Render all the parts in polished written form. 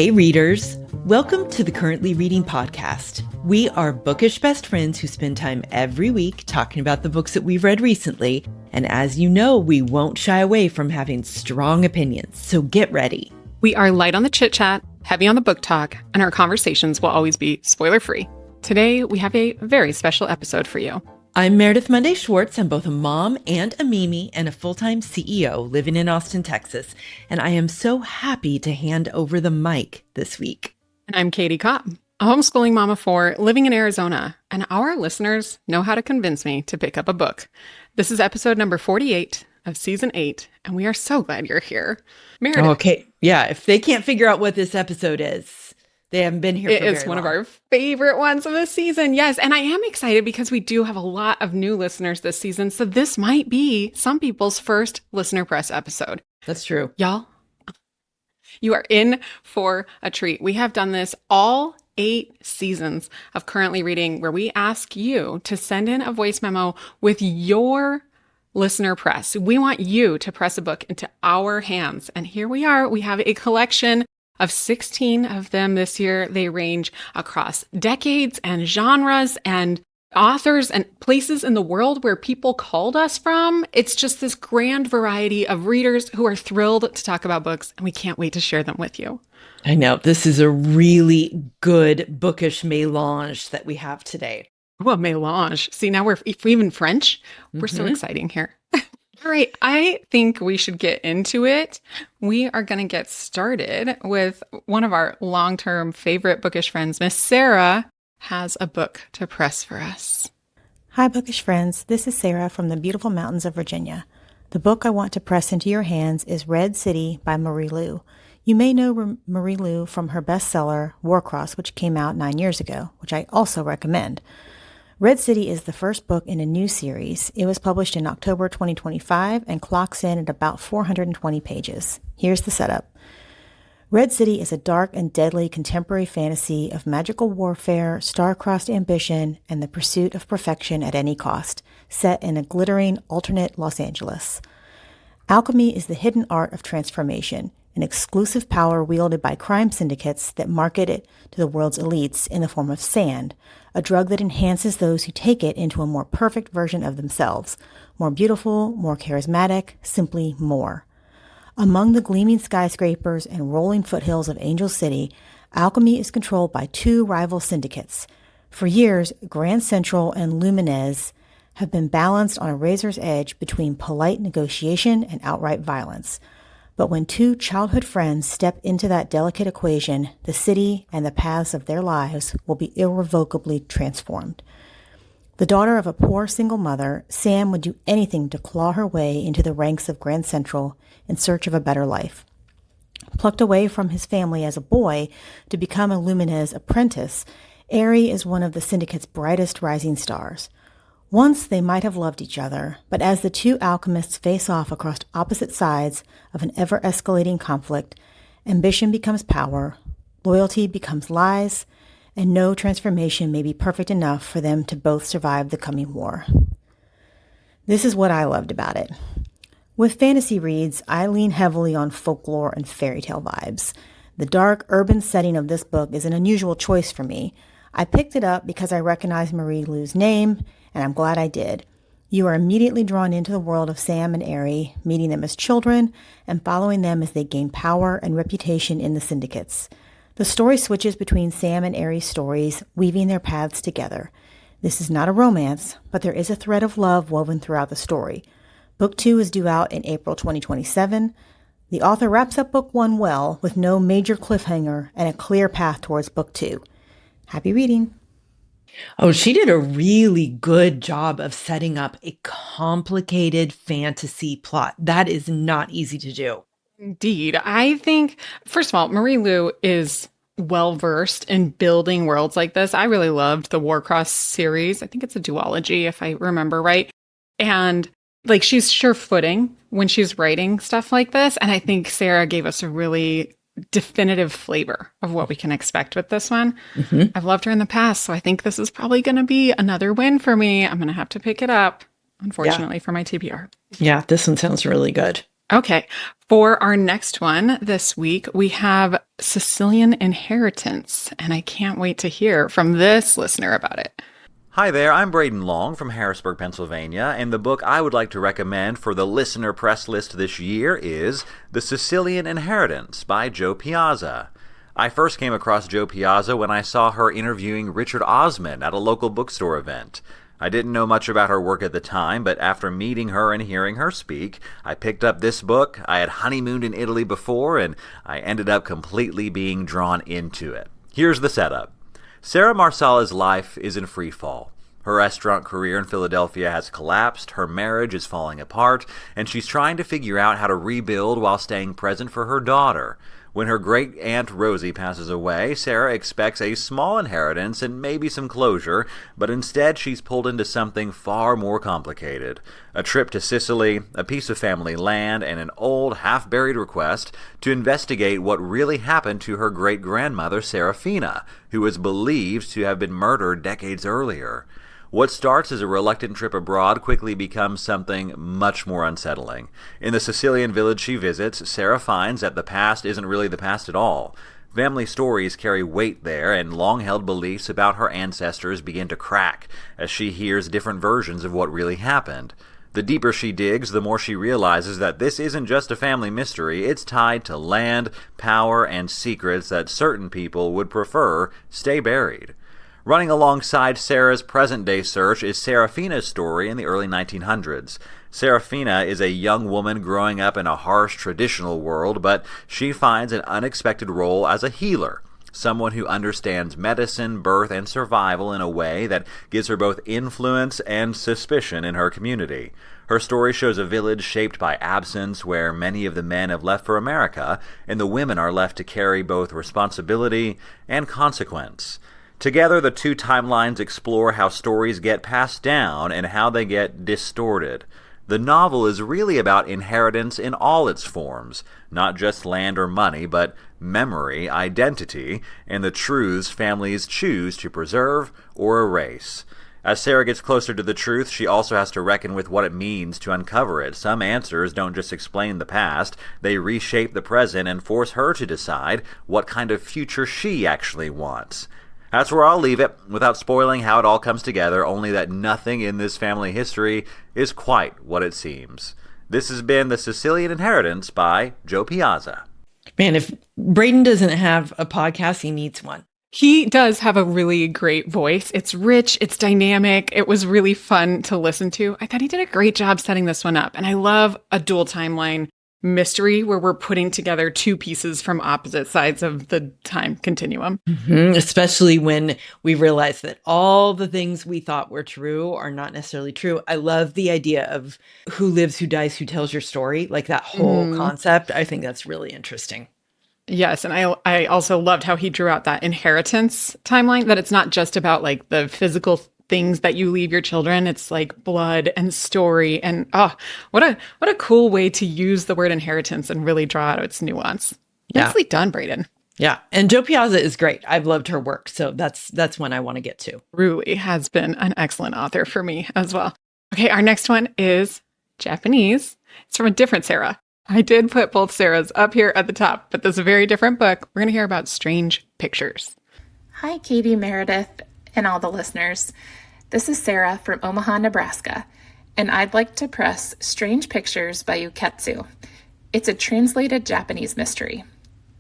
Hey readers, welcome to the Currently Reading podcast. We are bookish best friends who spend time every week talking about the books that we've read recently. And as you know, we won't shy away from having strong opinions, so get ready. We are light on the chit chat, heavy on the book talk, and our conversations will always be spoiler free. Today, we have a very special episode for you. I'm Meredith Monday Schwartz. I'm both a mom and a Mimi and a full-time CEO living in Austin, Texas. And I am so happy to hand over the mic this week. And I'm Kaytee Cobb, a homeschooling mom of four living in Arizona. And our listeners know how to convince me to pick up a book. This is episode number 48 of season 8. And we are so glad you're here. Meredith. Okay. Yeah. If they can't figure out what this episode is, they haven't been here for very long. It's one of our favorite ones of the season. Yes. And I am excited because we do have a lot of new listeners this season. So this might be some people's first listener press episode. That's true. Y'all, you are in for a treat. We have done this all 8 seasons of Currently Reading, where we ask you to send in a voice memo with your listener press. We want you to press a book into our hands. And here we are. We have a collection of 16 of them this year. They range across decades and genres and authors and places in the world where people called us from. It's just this grand variety of readers who are thrilled to talk about books, and we can't wait to share them with you. I know. This is a really good bookish melange that we have today. Well, melange. See, now if we're even French, we're so exciting here. All right, I think we should get into it. We are going to get started with one of our long-term favorite bookish friends. Miss Sarah has a book to press for us. Hi, bookish friends. This is Sarah from the beautiful mountains of Virginia. The book I want to press into your hands is Red City by Marie Lu. You may know Marie Lu from her bestseller, Warcross, which came out 9 years ago, which I also recommend. Red City is the first book in a new series. It was published in October 2025 and clocks in at about 420 pages. Here's the setup. Red City is a dark and deadly contemporary fantasy of magical warfare, star-crossed ambition, and the pursuit of perfection at any cost, set in a glittering alternate Los Angeles. Alchemy is the hidden art of transformation, an exclusive power wielded by crime syndicates that market it to the world's elites in the form of sand, a drug that enhances those who take it into a more perfect version of themselves, more beautiful, more charismatic, simply more. Among the gleaming skyscrapers and rolling foothills of Angel City, alchemy is controlled by 2 rival syndicates. For years, Grand Central and Luminez have been balanced on a razor's edge between polite negotiation and outright violence. But when 2 childhood friends step into that delicate equation, the city and the paths of their lives will be irrevocably transformed. The daughter of a poor single mother, Sam would do anything to claw her way into the ranks of Grand Central in search of a better life. Plucked away from his family as a boy to become a Luminez apprentice, Aerie is one of the syndicate's brightest rising stars. Once they might have loved each other, but as the 2 alchemists face off across opposite sides of an ever-escalating conflict, ambition becomes power, loyalty becomes lies, and no transformation may be perfect enough for them to both survive the coming war. This is what I loved about it. With fantasy reads, I lean heavily on folklore and fairy tale vibes. The dark, urban setting of this book is an unusual choice for me. I picked it up because I recognized Marie Lu's name, and I'm glad I did. You are immediately drawn into the world of Sam and Aerie, meeting them as children and following them as they gain power and reputation in the syndicates. The story switches between Sam and Aerie's stories, weaving their paths together. This is not a romance, but there is a thread of love woven throughout the story. Book 2 is due out in April 2027. The author wraps up Book 1 well, with no major cliffhanger and a clear path towards Book 2. Happy reading. Oh, she did a really good job of setting up a complicated fantasy plot. That is not easy to do. Indeed. I think, first of all, Marie Lu is well-versed in building worlds like this. I really loved the Warcross series. I think it's a duology, if I remember right. And she's sure-footing when she's writing stuff like this. And I think Sarah gave us a really definitive flavor of what we can expect with this one. I've loved her in the past, so I think this is probably going to be another win for me. I'm going to have to pick it up, unfortunately, for my TBR. Yeah, this one sounds really good. Okay. For our next one this week, we have Sicilian Inheritance, and I can't wait to hear from this listener about it. Hi there, I'm Braden Long from Harrisburg, Pennsylvania, and the book I would like to recommend for the listener press list this year is The Sicilian Inheritance by Jo Piazza. I first came across Jo Piazza when I saw her interviewing Richard Osman at a local bookstore event. I didn't know much about her work at the time, but after meeting her and hearing her speak, I picked up this book. I had honeymooned in Italy before, and I ended up completely being drawn into it. Here's the setup. Sarah Marsala's life is in free fall. Her restaurant career in Philadelphia has collapsed, her marriage is falling apart, and she's trying to figure out how to rebuild while staying present for her daughter. When her great-aunt Rosie passes away, Sarah expects a small inheritance and maybe some closure, but instead she's pulled into something far more complicated. A trip to Sicily, a piece of family land, and an old, half-buried request to investigate what really happened to her great-grandmother Serafina, who is believed to have been murdered decades earlier. What starts as a reluctant trip abroad quickly becomes something much more unsettling. In the Sicilian village she visits, Sarah finds that the past isn't really the past at all. Family stories carry weight there, and long-held beliefs about her ancestors begin to crack as she hears different versions of what really happened. The deeper she digs, the more she realizes that this isn't just a family mystery, it's tied to land, power, and secrets that certain people would prefer stay buried. Running alongside Sarah's present-day search is Serafina's story in the early 1900s. Serafina is a young woman growing up in a harsh traditional world, but she finds an unexpected role as a healer, someone who understands medicine, birth, and survival in a way that gives her both influence and suspicion in her community. Her story shows a village shaped by absence where many of the men have left for America, and the women are left to carry both responsibility and consequence. Together, the two timelines explore how stories get passed down and how they get distorted. The novel is really about inheritance in all its forms, not just land or money, but memory, identity, and the truths families choose to preserve or erase. As Sarah gets closer to the truth, she also has to reckon with what it means to uncover it. Some answers don't just explain the past, they reshape the present and force her to decide what kind of future she actually wants. That's where I'll leave it, without spoiling how it all comes together, only that nothing in this family history is quite what it seems. This has been The Sicilian Inheritance by Jo Piazza. Man, if Braden doesn't have a podcast, he needs one. He does have a really great voice. It's rich, it's dynamic. It was really fun to listen to. I thought he did a great job setting this one up. And I love a dual timeline mystery where we're putting together two pieces from opposite sides of the time continuum. Especially when we realize that all the things we thought were true are not necessarily true. I love the idea of who lives, who dies, who tells your story. Like that whole concept. I think that's really interesting. Yes. And I also loved how he drew out that inheritance timeline, that it's not just about like the physical things that you leave your children. It's like blood and story. And what a cool way to use the word inheritance and really draw out its nuance. Yeah. Nicely done, Braden. Yeah. And Jo Piazza is great. I've loved her work. So that's one I want to get to. Really has been an excellent author for me as well. Okay. Our next one is Japanese. It's from a different Sarah. I did put both Sarahs up here at the top, but this is a very different book. We're going to hear about Strange Pictures. Hi, Katie, Meredith, and all the listeners. This is Sarah from Omaha, Nebraska, and I'd like to press Strange Pictures by Uketsu. It's a translated Japanese mystery.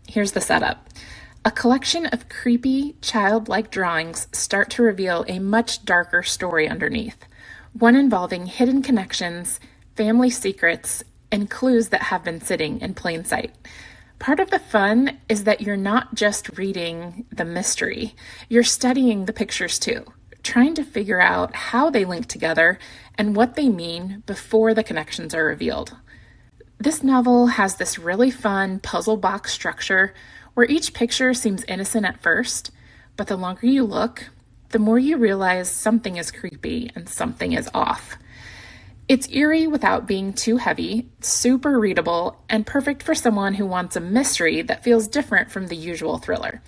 Here's the setup. A collection of creepy, childlike drawings start to reveal a much darker story underneath, one involving hidden connections, family secrets, and clues that have been sitting in plain sight. Part of the fun is that you're not just reading the mystery, you're studying the pictures too, trying to figure out how they link together and what they mean before the connections are revealed. This novel has this really fun puzzle box structure where each picture seems innocent at first, but the longer you look, the more you realize something is creepy and something is off. It's eerie without being too heavy, super readable, and perfect for someone who wants a mystery that feels different from the usual thriller.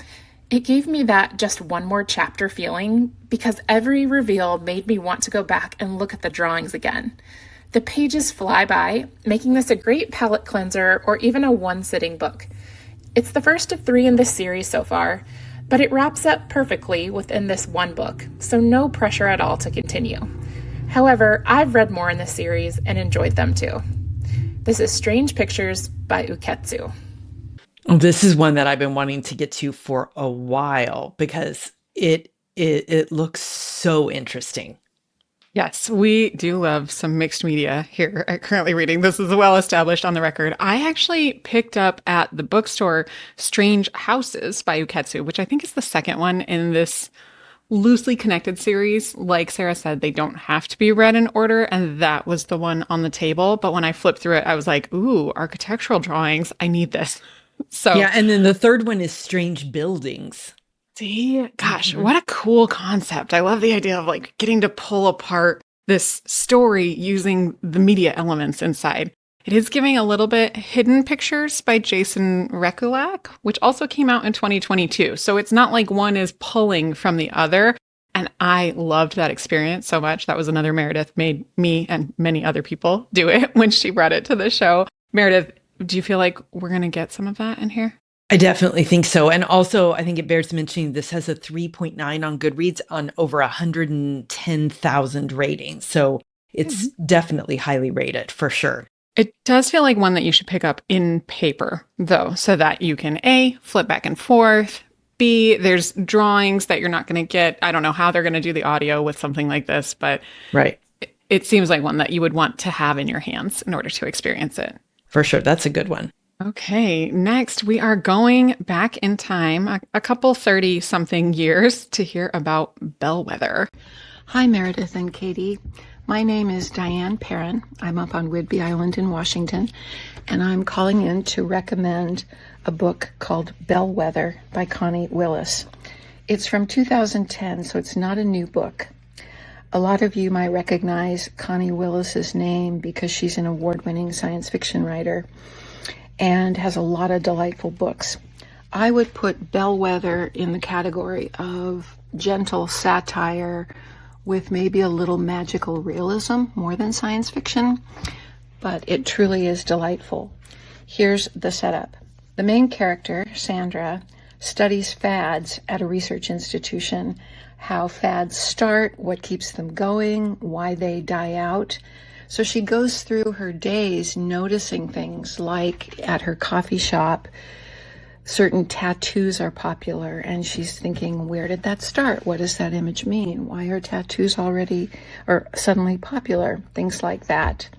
It gave me that just one more chapter feeling because every reveal made me want to go back and look at the drawings again. The pages fly by, making this a great palate cleanser or even a one-sitting book. It's the first of 3 in this series so far, but it wraps up perfectly within this one book, so no pressure at all to continue. However, I've read more in this series and enjoyed them too. This is Strange Pictures by Uketsu. This is one that I've been wanting to get to for a while because it looks so interesting. Yes, we do love some mixed media here at Currently Reading. This is well established on the record. I actually picked up at the bookstore Strange Houses by Uketsu, which I think is the second one in this loosely connected series. Like Sarah said, they don't have to be read in order, and that was the one on the table. But when I flipped through it, I was like, ooh, architectural drawings. I need this. So yeah, and then the third one is Strange Buildings. See, gosh, what a cool concept. I love the idea of like getting to pull apart this story using the media elements inside. It is giving a little bit Hidden Pictures by Jason Rekulak, which also came out in 2022. So it's not like one is pulling from the other. And I loved that experience so much. That was another Meredith made me and many other people do it when she brought it to the show. Meredith, do you feel like we're going to get some of that in here? I definitely think so. And also, I think it bears mentioning this has a 3.9 on Goodreads on over 110,000 ratings. So it's definitely highly rated for sure. It does feel like one that you should pick up in paper, though, so that you can A, flip back and forth, B, there's drawings that you're not going to get. I don't know how they're going to do the audio with something like this, but right. It seems like one that you would want to have in your hands in order to experience it. For sure. That's a good one. Okay, next we are going back in time a couple 30-something years to hear about Bellwether. Hi, Meredith and Kaytee. My name is Diane Perrin. I'm up on Whidbey Island in Washington, and I'm calling in to recommend a book called Bellwether by Connie Willis. It's from 2010, so it's not a new book. A lot of you might recognize Connie Willis's name because she's an award-winning science fiction writer and has a lot of delightful books. I would put Bellwether in the category of gentle satire with maybe a little magical realism more than science fiction, but it truly is delightful. Here's the setup. The main character, Sandra, studies fads at a research institution, how fads start, what keeps them going, why they die out. So she goes through her days noticing things like at her coffee shop, certain tattoos are popular, and she's thinking, where did that start? What does that image mean? Why are tattoos already or suddenly popular? Things like that.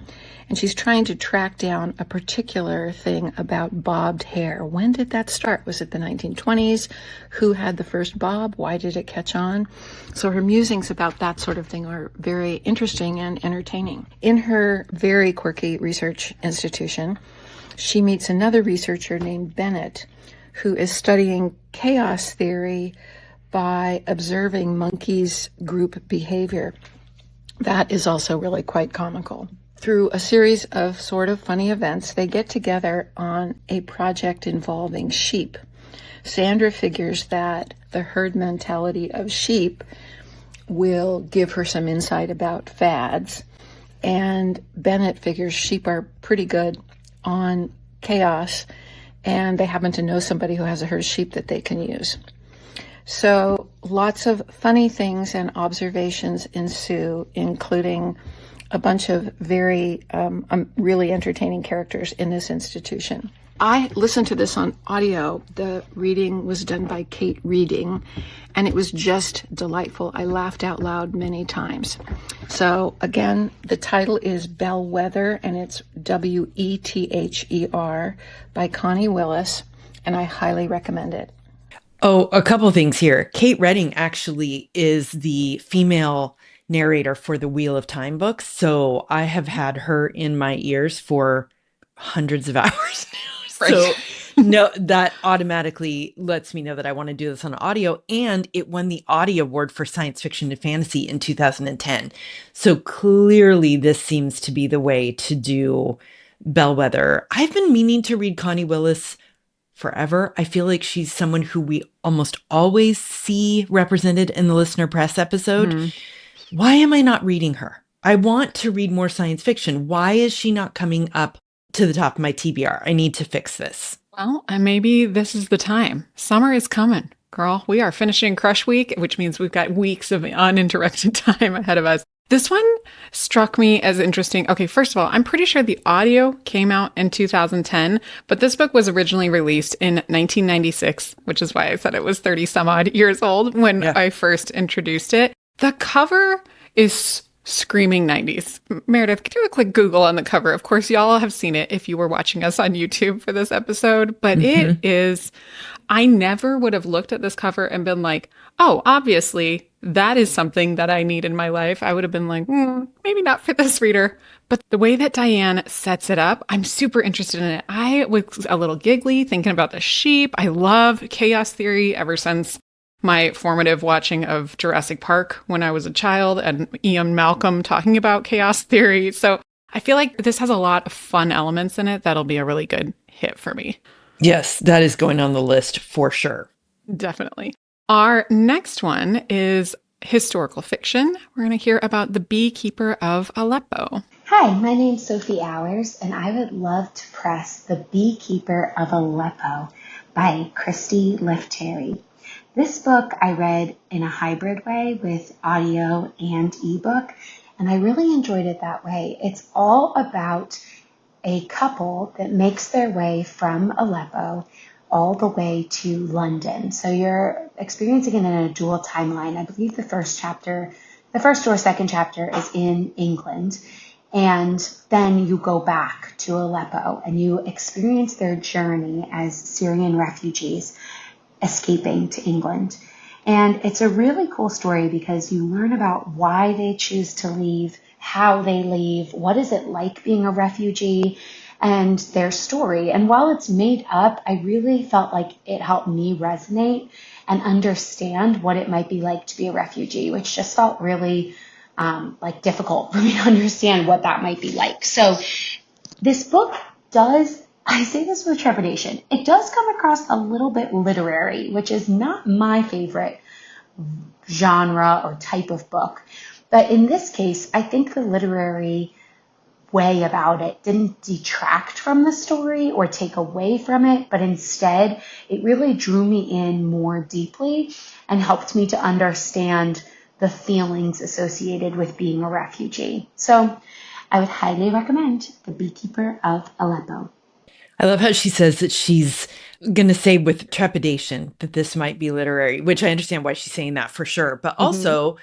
And she's trying to track down a particular thing about bobbed hair. When did that start? Was it the 1920s? Who had the first bob? Why did it catch on? So her musings about that sort of thing are very interesting and entertaining. In her very quirky research institution, she meets another researcher named Bennett, who is studying chaos theory by observing monkeys' group behavior. That is also really quite comical. Through a series of sort of funny events, they get together on a project involving sheep. Sandra figures that the herd mentality of sheep will give her some insight about fads, and Bennett figures sheep are pretty good on chaos, and they happen to know somebody who has a herd of sheep that they can use. So lots of funny things and observations ensue, including a bunch of very really entertaining characters in this institution. I listened to this on audio. The reading was done by Kate Reading, and it was just delightful. I laughed out loud many times. So again, the title is Bellwether, and it's Wether by Connie Willis, and I highly recommend it. Oh, a couple of things here. Kate Reading actually is the female narrator for the Wheel of Time books, so I have had her in my ears for hundreds of hours now. So no, that automatically lets me know that I want to do this on audio, and it won the Audie Award for Science Fiction and Fantasy in 2010. So clearly this seems to be the way to do Bellwether. I've been meaning to read Connie Willis forever. I feel like she's someone who we almost always see represented in the listener press episode. Why am I not reading her? I want to read more science fiction. Why is she not coming up to the top of my TBR? I need to fix this. Well, and maybe this is the time. Summer is coming, girl. We are finishing Crush Week, which means we've got weeks of uninterrupted time ahead of us. This one struck me as interesting. Okay, first of all, I'm pretty sure the audio came out in 2010, but this book was originally released in 1996, which is why I said it was 30 some odd years old when I first introduced it. The cover is screaming 90s. Meredith, do a quick Google on the cover. Of course, y'all have seen it if you were watching us on YouTube for this episode, but it is, I never would have looked at this cover and been like, oh, obviously that is something that I need in my life. I would have been like, maybe not for this reader. But the way that Diane sets it up, I'm super interested in it. I was a little giggly thinking about the sheep. I love chaos theory ever since my formative watching of Jurassic Park when I was a child and Ian Malcolm talking about chaos theory. So I feel like this has a lot of fun elements in it that'll be a really good hit for me. Yes, that is going on the list for sure. Definitely. Our next one is historical fiction. We're going to hear about The Beekeeper of Aleppo. Hi, my name's Sophie Hours, and I would love to press The Beekeeper of Aleppo by Christy Lefteri. This book I read in a hybrid way with audio and ebook, and I really enjoyed it that way. It's all about a couple that makes their way from Aleppo all the way to London. So you're experiencing it in a dual timeline. I believe the first or second chapter is in England. And then you go back to Aleppo and you experience their journey as Syrian refugees escaping to England. And it's a really cool story because you learn about why they choose to leave, how they leave, what is it like being a refugee, and their story. And while it's made up, I really felt like it helped me resonate and understand what it might be like to be a refugee, which just felt really difficult for me to understand what that might be like. So this book does, I say this with trepidation, it does come across a little bit literary, which is not my favorite genre or type of book. But in this case, I think the literary way about it didn't detract from the story or take away from it, but instead it really drew me in more deeply and helped me to understand the feelings associated with being a refugee. So I would highly recommend The Beekeeper of Aleppo. I love how she says that she's going to say with trepidation that this might be literary, which I understand why she's saying that for sure. But also,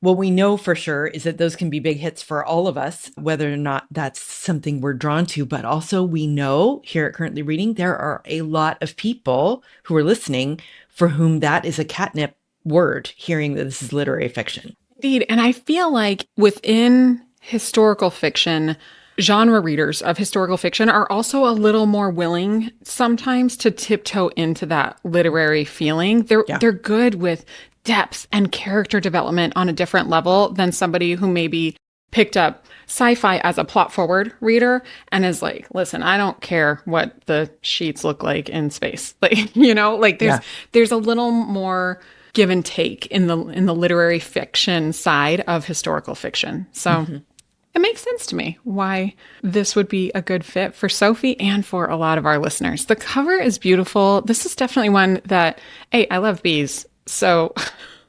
what we know for sure is that those can be big hits for all of us, whether or not that's something we're drawn to. But also we know here at Currently Reading, there are a lot of people who are listening for whom that is a catnip word, hearing that this is literary fiction. Indeed. And I feel like within historical fiction, genre readers of historical fiction are also a little more willing sometimes to tiptoe into that literary feeling. They're good with depth and character development on a different level than somebody who maybe picked up sci-fi as a plot forward reader and is like, listen, I don't care what the sheets look like in space. There's a little more give and take in the literary fiction side of historical fiction. So it makes sense to me why this would be a good fit for Sophie and for a lot of our listeners. The cover is beautiful. This is definitely one that, hey, I love bees. So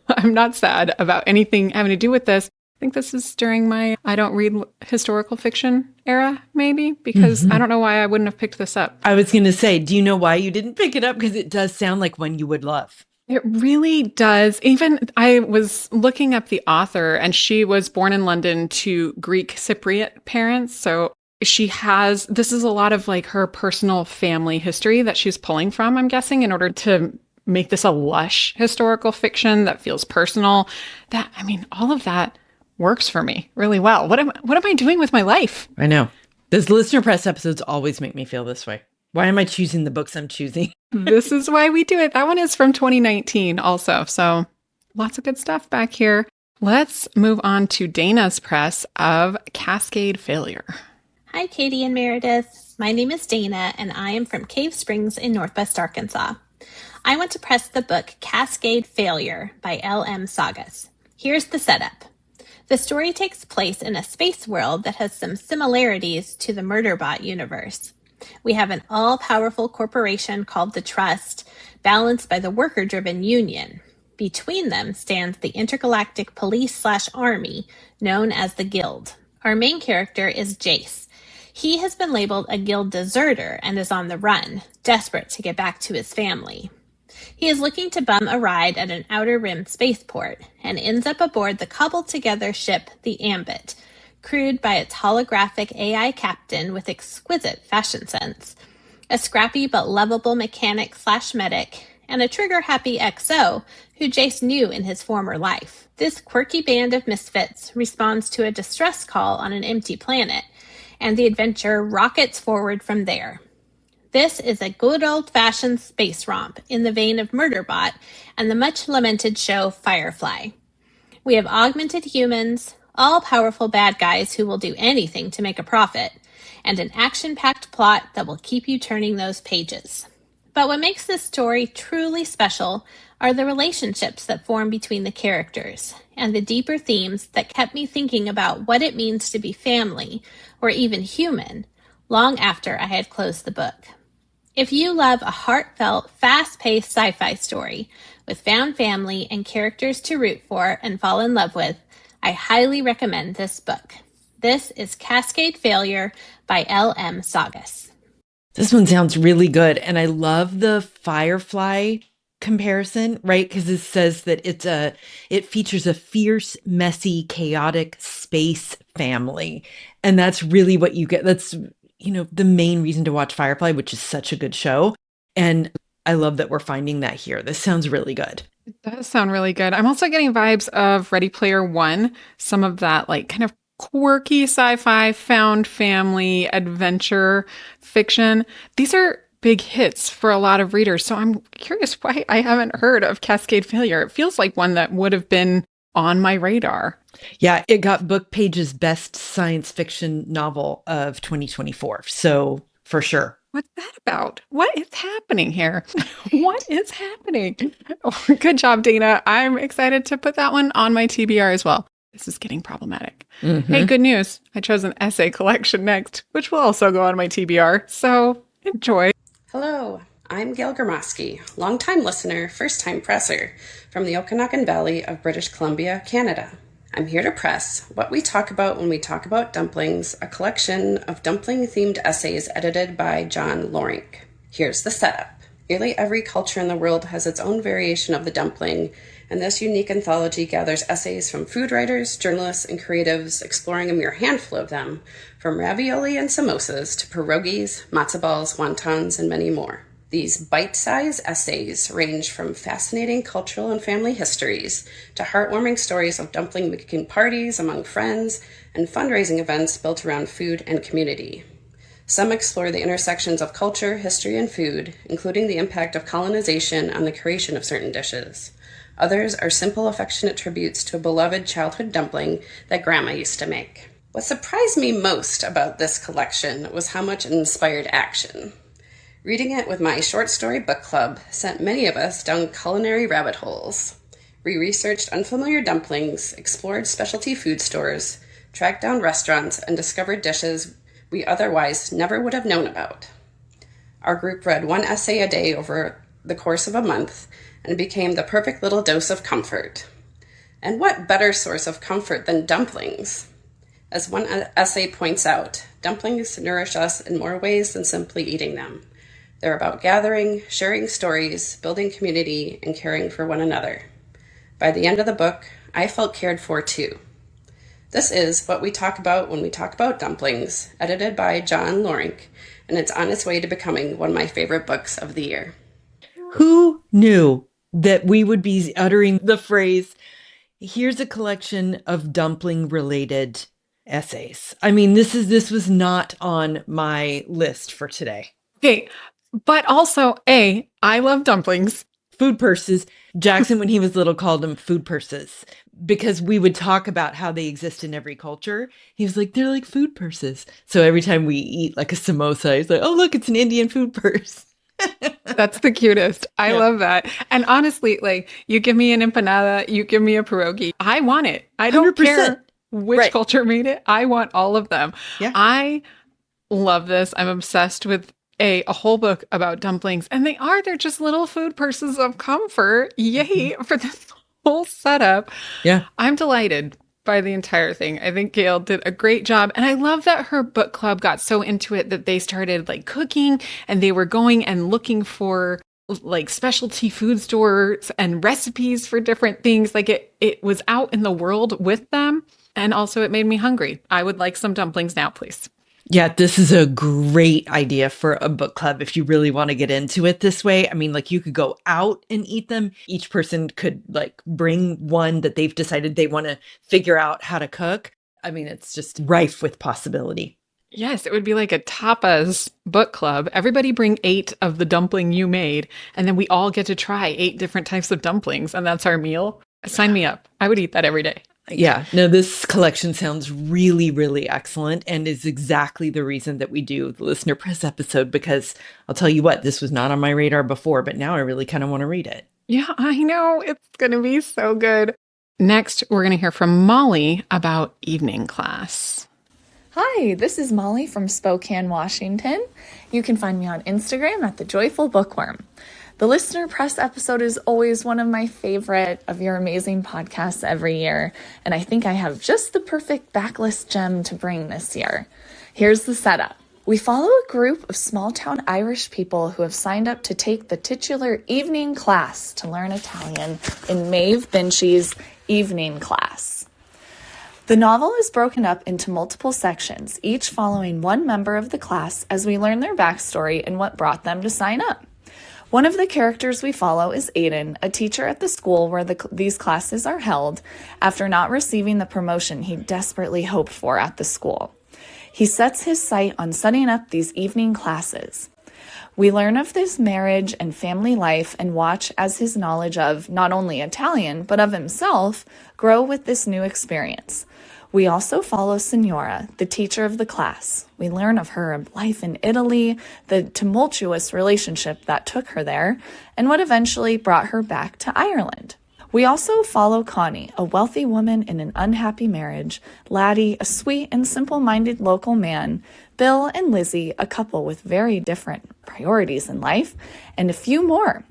I'm not sad about anything having to do with this. I think this is during my I don't read historical fiction era, maybe, because I don't know why I wouldn't have picked this up. I was going to say, do you know why you didn't pick it up? Because it does sound like one you would love. It really does. Even I was looking up the author, and she was born in London to Greek Cypriot parents. So this is a lot of like her personal family history that she's pulling from, I'm guessing, in order to make this a lush historical fiction that feels personal. All of that works for me really well. What am I doing with my life? I know. Those listener press episodes always make me feel this way. Why am I choosing the books I'm choosing? This is why we do it. That one is from 2019 also. So lots of good stuff back here. Let's move on to Dana's press of Cascade Failure. Hi, Katie and Meredith. My name is Dana, and I am from Cave Springs in Northwest Arkansas. I want to press the book Cascade Failure by L.M. Sagas. Here's the setup. The story takes place in a space world that has some similarities to the Murderbot universe. We have an all-powerful corporation called the Trust, balanced by the worker-driven Union. Between them stands the intergalactic police/army, known as the Guild. Our main character is Jace. He has been labeled a Guild deserter and is on the run, desperate to get back to his family. He is looking to bum a ride at an outer rim spaceport and ends up aboard the cobbled-together ship, the Ambit, crewed by its holographic AI captain with exquisite fashion sense, a scrappy but lovable mechanic/medic, and a trigger-happy XO who Jace knew in his former life. This quirky band of misfits responds to a distress call on an empty planet, and the adventure rockets forward from there. This is a good old-fashioned space romp in the vein of Murderbot and the much-lamented show Firefly. We have augmented humans, all-powerful bad guys who will do anything to make a profit, and an action-packed plot that will keep you turning those pages. But what makes this story truly special are the relationships that form between the characters, and the deeper themes that kept me thinking about what it means to be family, or even human, long after I had closed the book. If you love a heartfelt, fast-paced sci-fi story with found family and characters to root for and fall in love with, I highly recommend this book. This is Cascade Failure by L.M. Sagas. This one sounds really good. And I love the Firefly comparison, right? Because it says that it features a fierce, messy, chaotic space family. And that's really what you get. That's, the main reason to watch Firefly, which is such a good show. And I love that we're finding that here. This sounds really good. It does sound really good. I'm also getting vibes of Ready Player One, some of that like kind of quirky sci-fi, found family, adventure fiction. These are big hits for a lot of readers. So I'm curious why I haven't heard of Cascade Failure. It feels like one that would have been on my radar. Yeah, it got Bookpage's best science fiction novel of 2024. So for sure. What's that about? What is happening here? What is happening? Oh, good job, Dana. I'm excited to put that one on my TBR as well. This is getting problematic. Mm-hmm. Hey, good news. I chose an essay collection next, which will also go on my TBR. So enjoy. Hello, I'm Gail Gramoski, longtime listener, first-time presser from the Okanagan Valley of British Columbia, Canada. I'm here to press What We Talk About When We Talk About Dumplings, a collection of dumpling-themed essays edited by John Lorinc. Here's the setup. Nearly every culture in the world has its own variation of the dumpling, and this unique anthology gathers essays from food writers, journalists, and creatives exploring a mere handful of them, from ravioli and samosas to pierogies, matzo balls, wontons, and many more. These bite-sized essays range from fascinating cultural and family histories to heartwarming stories of dumpling-making parties among friends and fundraising events built around food and community. Some explore the intersections of culture, history, and food, including the impact of colonization on the creation of certain dishes. Others are simple, affectionate tributes to a beloved childhood dumpling that Grandma used to make. What surprised me most about this collection was how much it inspired action. Reading it with my short story book club sent many of us down culinary rabbit holes. We researched unfamiliar dumplings, explored specialty food stores, tracked down restaurants, and discovered dishes we otherwise never would have known about. Our group read one essay a day over the course of a month, and it became the perfect little dose of comfort. And what better source of comfort than dumplings? As one essay points out, dumplings nourish us in more ways than simply eating them. They're about gathering, sharing stories, building community, and caring for one another. By the end of the book, I felt cared for too. This is What We Talk About When We Talk About Dumplings, edited by John Lorinc, and it's on its way to becoming one of my favorite books of the year. Who knew that we would be uttering the phrase, here's a collection of dumpling-related essays? I mean, this was not on my list for today. Okay. But also, I love dumplings. Food purses. Jackson, when he was little, called them food purses because we would talk about how they exist in every culture. He was like, they're like food purses. So every time we eat like a samosa, he's like, oh, look, it's an Indian food purse. That's the cutest. I love that. And honestly, like, you give me an empanada, you give me a pierogi. I want it. I don't 100%. Care which Right. culture made it. I want all of them. Yeah. I love this. I'm obsessed with a whole book about dumplings, and they're just little food purses of comfort. Yay for this whole setup. Yeah. I'm delighted by the entire thing. I think Gail did a great job. And I love that her book club got so into it that they started like cooking, and they were going and looking for like specialty food stores and recipes for different things. Like it was out in the world with them. And also it made me hungry. I would like some dumplings now, please. Yeah, this is a great idea for a book club if you really want to get into it this way. I mean, like you could go out and eat them. Each person could like bring one that they've decided they want to figure out how to cook. I mean, it's just rife with possibility. Yes, it would be like a tapas book club. Everybody bring 8 of the dumpling you made, and then we all get to try 8 different types of dumplings, and that's our meal. Sign me up. I would eat that every day. Yeah, no, this collection sounds really, really excellent and is exactly the reason that we do the listener press episode, because I'll tell you what, this was not on my radar before, but now I really kind of want to read it. Yeah, I know. It's going to be so good. Next, we're going to hear from Molly about evening class. Hi, this is Molly from Spokane, Washington. You can find me on Instagram at The Joyful Bookworm. The listener press episode is always one of my favorite of your amazing podcasts every year, and I think I have just the perfect backlist gem to bring this year. Here's the setup. We follow a group of small-town Irish people who have signed up to take the titular evening class to learn Italian in Maeve Binchy's evening class. The novel is broken up into multiple sections, each following one member of the class as we learn their backstory and what brought them to sign up. One of the characters we follow is Aiden, a teacher at the school where these classes are held, after not receiving the promotion he desperately hoped for at the school. He sets his sight on setting up these evening classes. We learn of his marriage and family life and watch as his knowledge of not only Italian, but of himself, grow with this new experience. We also follow Signora, the teacher of the class. We learn of her life in Italy, the tumultuous relationship that took her there, and what eventually brought her back to Ireland. We also follow Connie, a wealthy woman in an unhappy marriage, Laddie, a sweet and simple-minded local man, Bill and Lizzie, a couple with very different priorities in life, and a few more.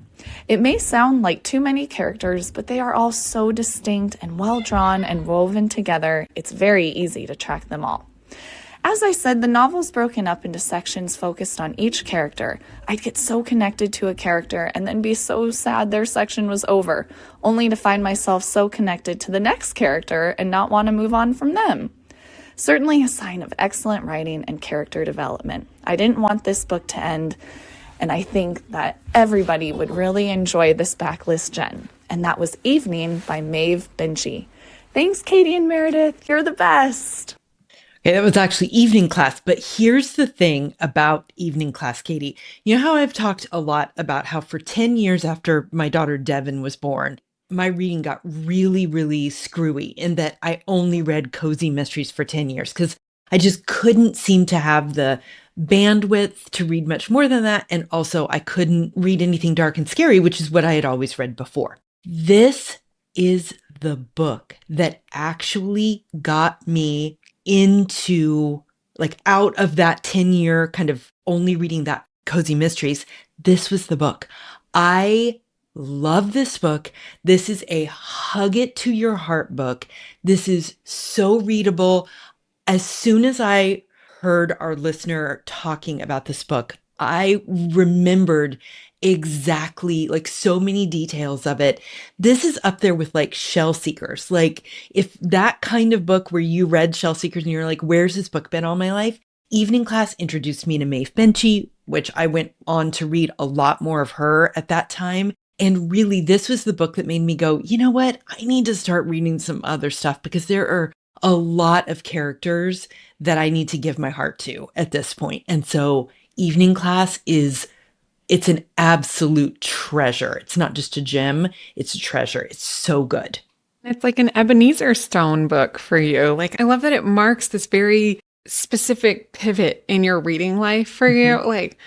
It may sound like too many characters, but they are all so distinct and well-drawn and woven together, it's very easy to track them all. As I said, the novel's broken up into sections focused on each character. I'd get so connected to a character and then be so sad their section was over, only to find myself so connected to the next character and not want to move on from them. Certainly a sign of excellent writing and character development. I didn't want this book to end, and I think that everybody would really enjoy this backlist gen. And that was Evening by Maeve Binchy. Thanks, Kaytee and Meredith. You're the best. Okay, that was actually evening class. But here's the thing about evening class, Kaytee. You know how I've talked a lot about how for 10 years after my daughter Devin was born, my reading got really, really screwy in that I only read cozy mysteries for 10 years because I just couldn't seem to have the bandwidth to read much more than that. And also I couldn't read anything dark and scary, which is what I had always read before. This is the book that actually got me into, like, out of that 10-year kind of only reading that cozy mysteries. This was the book. I love this book. This is a hug it to your heart book. This is so readable. As soon as I heard our listener talking about this book, I remembered exactly, like, so many details of it. This is up there with like Shell Seekers. Like, if that kind of book where you read Shell Seekers and you're like, where's this book been all my life? Evening Class introduced me to Maeve Binchy, which I went on to read a lot more of her at that time. And really, this was the book that made me go, you know what? I need to start reading some other stuff because there are a lot of characters that I need to give my heart to at this point. And so Evening Class it's an absolute treasure. It's not just a gem, it's a treasure. It's so good. It's like an Ebenezer Stone book for you. Like, I love that it marks this very specific pivot in your reading life for you. Like,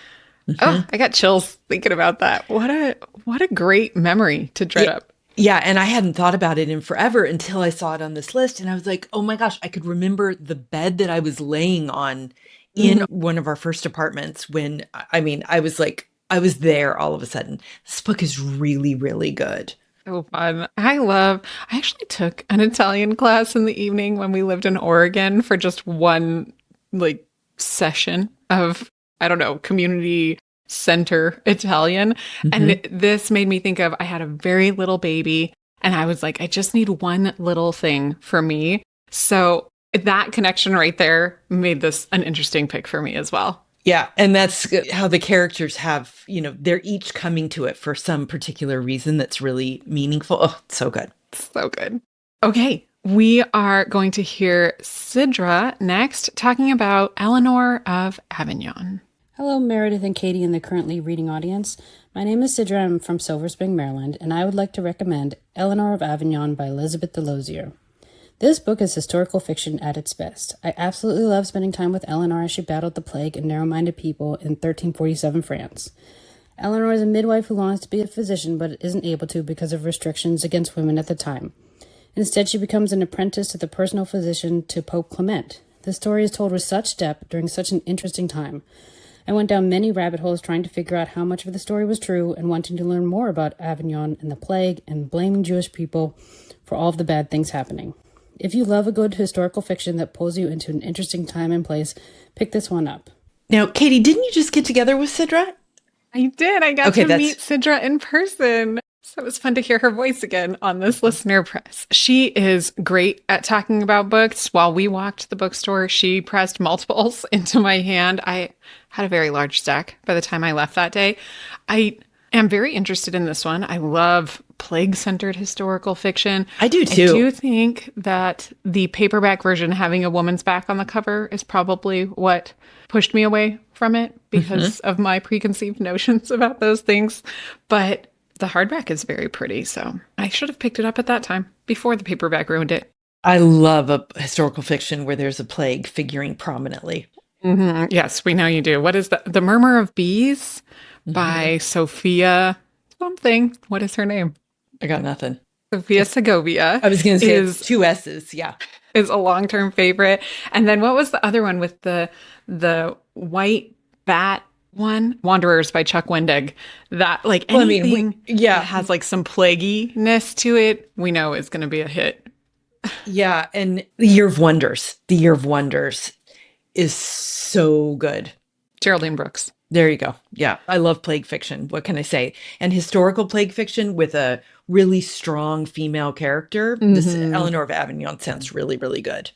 oh, I got chills thinking about that. What a great memory to dread up. Yeah, and I hadn't thought about it in forever until I saw it on this list. And I was like, oh my gosh, I could remember the bed that I was laying on in one of our first apartments when, I mean, I was like, I was there all of a sudden. This book is really, really good. So fun. I actually took an Italian class in the evening when we lived in Oregon for just one like session of, I don't know, community center Italian. And this made me think of, I had a very little baby and I was like, I just need one little thing for me. So that connection right there made this an interesting pick for me as well. Yeah, and that's how the characters have, you know, they're each coming to it for some particular reason that's really meaningful. Oh, it's so good. So good. Okay, we are going to hear Sidra next, talking about Eleanor of Avignon. Hello, Meredith and Kaytee in the currently reading audience. My name is Sidra. I'm from Silver Spring, Maryland, and I would like to recommend Eleanor of Avignon by Elizabeth Delozier. This book is historical fiction at its best. I absolutely love spending time with Eleanor as she battled the plague and narrow-minded people in 1347 France. Eleanor is a midwife who longs to be a physician but isn't able to because of restrictions against women at the time. Instead, she becomes an apprentice to the personal physician to Pope Clement. The story is told with such depth during such an interesting time. I went down many rabbit holes trying to figure out how much of the story was true and wanting to learn more about Avignon and the plague and blaming Jewish people for all of the bad things happening. If you love a good historical fiction that pulls you into an interesting time and place, pick this one up. Now, Kaytee, didn't you just get together with Sidra? I did. I got to meet Sidra in person. So it was fun to hear her voice again on this listener press. She is great at talking about books. While we walked to the bookstore, she pressed multiples into my hand. I had a very large stack by the time I left that day. I am very interested in this one. I love plague-centered historical fiction. I do too. I do think that the paperback version having a woman's back on the cover is probably what pushed me away from it because of my preconceived notions about those things. But the hardback is very pretty, so I should have picked it up at that time before the paperback ruined it. I love a historical fiction where there's a plague figuring prominently. Yes, we know you do. What is The Murmur of Bees by Sophia something. What is her name? I got nothing. Sophia Segovia. I was going to say it's 2 S's. Yeah. Is a long-term favorite. And then what was the other one with the white bat one? Wanderers by Chuck Wendig. That anything that has like some plaguiness to it, we know is going to be a hit. Yeah. And The Year of Wonders. The Year of Wonders is so good. Geraldine Brooks. There you go. Yeah. I love plague fiction. What can I say? And historical plague fiction with a really strong female character. This Eleanor of Avignon sounds really, really good.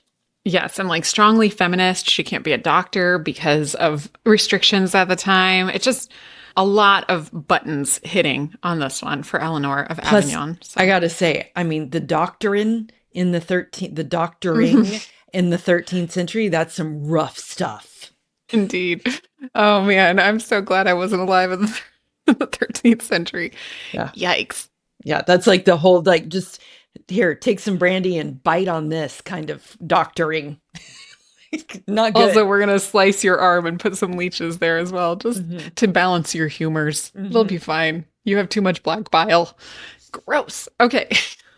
Yes. And like strongly feminist. She can't be a doctor because of restrictions at the time. It's just a lot of buttons hitting on this one for Eleanor of Avignon. So. I got to say, I mean, the doctoring in the 13th century, that's some rough stuff. Indeed. Oh man, I'm so glad I wasn't alive in the 13th century. Yeah. Yikes. Yeah, that's like the whole just here, take some brandy and bite on this kind of doctoring. Not good. Also, we're going to slice your arm and put some leeches there as well, just to balance your humors. It'll be fine. You have too much black bile. Gross. Okay,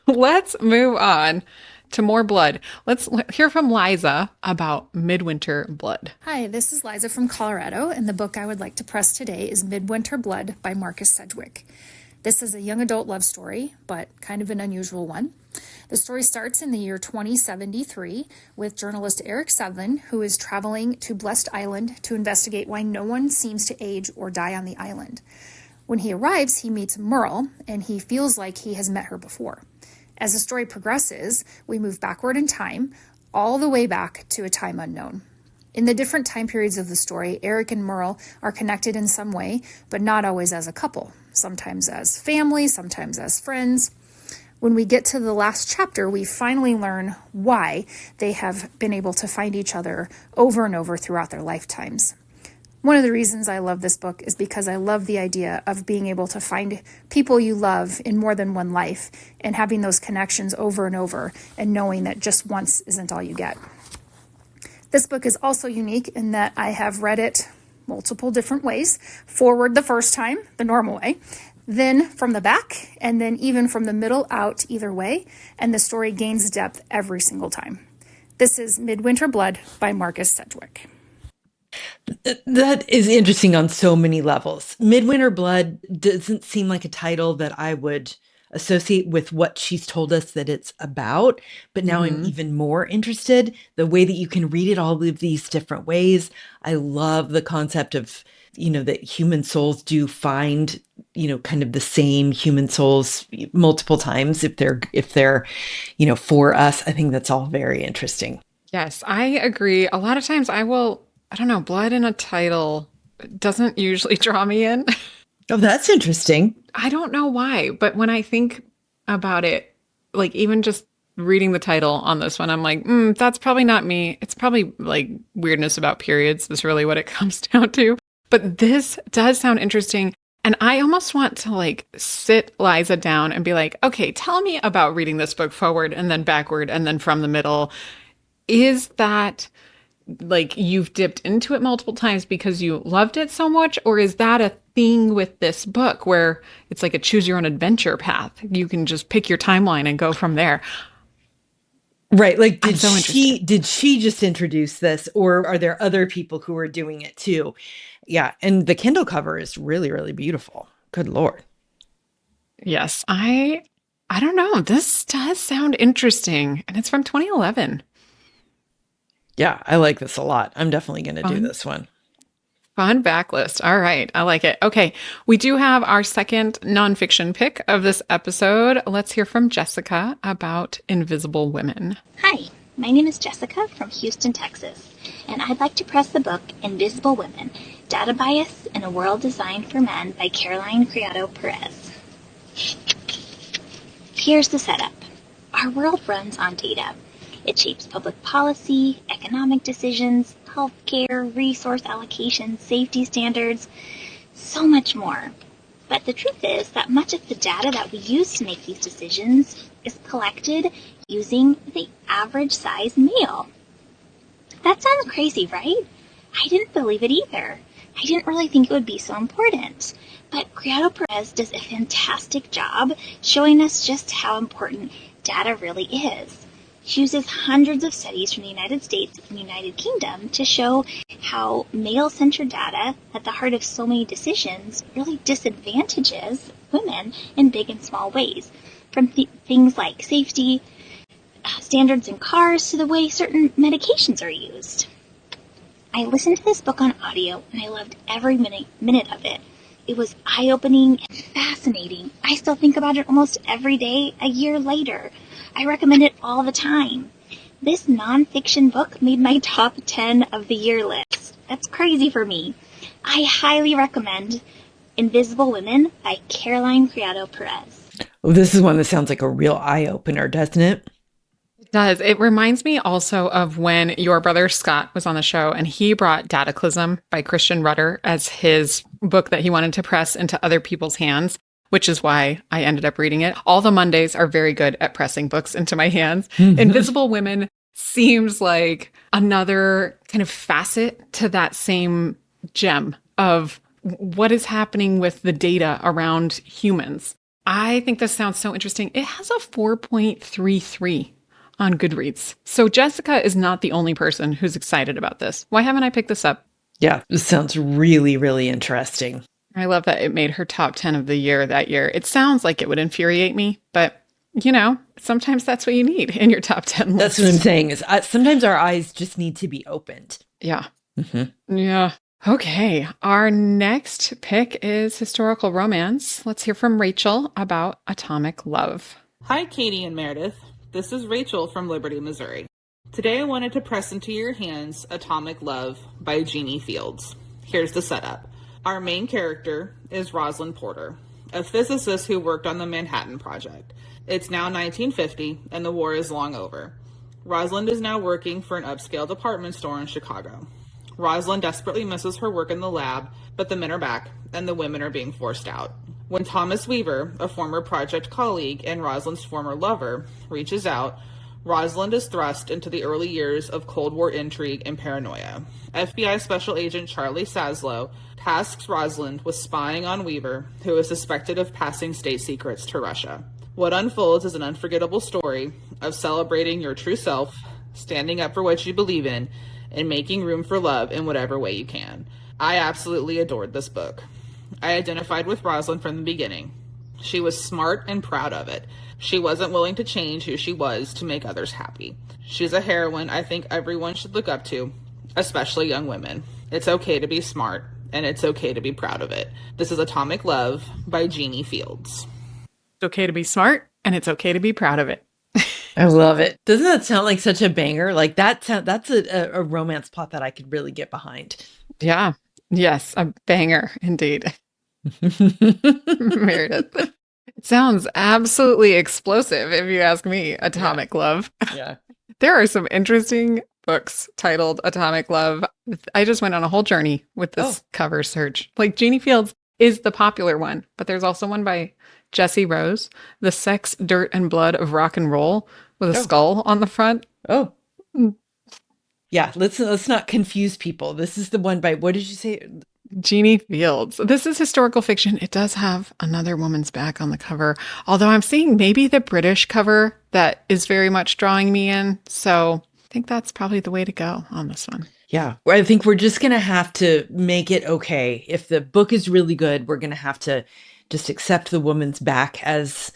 let's move on to more blood. Let's hear from Liza about Midwinterblood. Hi, this is Liza from Colorado, and the book I would like to press today is Midwinterblood by Marcus Sedgwick. This is a young adult love story, but kind of an unusual one. The story starts in the year 2073 with journalist Eric Sevlin, who is traveling to Blessed Island to investigate why no one seems to age or die on the island. When he arrives, he meets Merle, and he feels like he has met her before. As the story progresses, we move backward in time, all the way back to a time unknown. In the different time periods of the story, Eric and Merle are connected in some way, but not always as a couple, sometimes as family, sometimes as friends. When we get to the last chapter, we finally learn why they have been able to find each other over and over throughout their lifetimes. One of the reasons I love this book is because I love the idea of being able to find people you love in more than one life and having those connections over and over and knowing that just once isn't all you get. This book is also unique in that I have read it multiple different ways. Forward the first time, the normal way, then from the back, and then even from the middle out either way, and the story gains depth every single time. This is Midwinterblood by Marcus Sedgwick. That is interesting on so many levels. Midwinterblood doesn't seem like a title that I would associate with what she's told us that it's about, but now I'm even more interested. The way that you can read it all of these different ways. I love the concept of, that human souls do find, kind of the same human souls multiple times if they're, for us. I think that's all very interesting. Yes, I agree. A lot of times blood in a title doesn't usually draw me in. Oh, that's interesting. I don't know why, but when I think about it, like even just reading the title on this one, I'm like, that's probably not me. It's probably like weirdness about periods is really what it comes down to. But this does sound interesting. And I almost want to like sit Liza down and be like, okay, tell me about reading this book forward and then backward and then from the middle. Is that like you've dipped into it multiple times because you loved it so much? Or is that a thing with this book where it's like a choose your own adventure path? You can just pick your timeline and go from there. Right. Like, did she just introduce this, or are there other people who are doing it too? Yeah. And the Kindle cover is really, really beautiful. Good Lord. Yes. I don't know. This does sound interesting. And it's from 2011. Yeah, I like this a lot. I'm definitely going to do this one. Fun backlist. All right. I like it. Okay. We do have our second nonfiction pick of this episode. Let's hear from Jessica about Invisible Women. Hi, my name is Jessica from Houston, Texas, and I'd like to press the book Invisible Women, Data Bias in a World Designed for Men by Caroline Criado Perez. Here's the setup. Our world runs on data. It shapes public policy, economic decisions, healthcare, resource allocation, safety standards, so much more. But the truth is that much of the data that we use to make these decisions is collected using the average size male. That sounds crazy, right? I didn't believe it either. I didn't really think it would be so important. But Criado Perez does a fantastic job showing us just how important data really is. She uses hundreds of studies from the United States and United Kingdom to show how male-centered data at the heart of so many decisions really disadvantages women in big and small ways, from things like safety, standards in cars, to the way certain medications are used. I listened to this book on audio, and I loved every minute of it. It was eye-opening and fascinating. I still think about it almost every day a year later. I recommend it all the time. This nonfiction book made my top 10 of the year list. That's crazy for me. I highly recommend Invisible Women by Caroline Criado Perez. Oh, this is one that sounds like a real eye-opener, doesn't it? It does. It reminds me also of when your brother Scott was on the show and he brought Dataclysm by Christian Rudder as his book that he wanted to press into other people's hands, which is why I ended up reading it. All the Mondays are very good at pressing books into my hands. Invisible Women seems like another kind of facet to that same gem of what is happening with the data around humans. I think this sounds so interesting. It has a 4.33 on Goodreads. So Jessica is not the only person who's excited about this. Why haven't I picked this up? Yeah, this sounds really, really interesting. I love that it made her top 10 of the year that year. It sounds like it would infuriate me, but sometimes that's what you need in your top 10 list. That's what I'm saying is sometimes our eyes just need to be opened. Yeah. Yeah. Okay. Our next pick is historical romance. Let's hear from Rachel about Atomic Love. Hi, Katie and Meredith. This is Rachel from Liberty, Missouri. Today I wanted to press into your hands Atomic Love by Jeannie Fields. Here's the setup. Our main character is Rosalind Porter, a physicist who worked on the Manhattan Project. It's now 1950, and the war is long over. Rosalind is now working for an upscale department store in Chicago. Rosalind desperately misses her work in the lab, but the men are back, and the women are being forced out. When Thomas Weaver, a former project colleague and Rosalind's former lover, reaches out, Rosalind is thrust into the early years of Cold War intrigue and paranoia. FBI Special Agent Charlie Saslow tasks Rosalind with spying on Weaver, who is suspected of passing state secrets to Russia. What unfolds is an unforgettable story of celebrating your true self, standing up for what you believe in, and making room for love in whatever way you can. I absolutely adored this book. I identified with Rosalind from the beginning. She was smart and proud of it. She wasn't willing to change who she was to make others happy. She's a heroine I think everyone should look up to, especially young women. It's okay to be smart, and it's okay to be proud of it. This is Atomic Love by Jeannie Fields. It's okay to be smart, and it's okay to be proud of it. I love it. Doesn't that sound like such a banger? Like that's a romance plot that I could really get behind. Yeah. Yes, a banger indeed. Meredith. It sounds absolutely explosive if you ask me, Atomic Love. Yeah. There are some interesting books titled Atomic Love. I just went on a whole journey with this cover search. Like Jeannie Fields is the popular one, but there's also one by Jessie Rose, The Sex, Dirt, and Blood of Rock and Roll, with a skull on the front. Oh. Yeah, let's not confuse people. This is the one by, what did you say? Jeannie Fields. This is historical fiction. It does have another woman's back on the cover, although I'm seeing maybe the British cover that is very much drawing me in. So I think that's probably the way to go on this one. Yeah, I think we're just going to have to make it okay. If the book is really good, we're going to have to just accept the woman's back as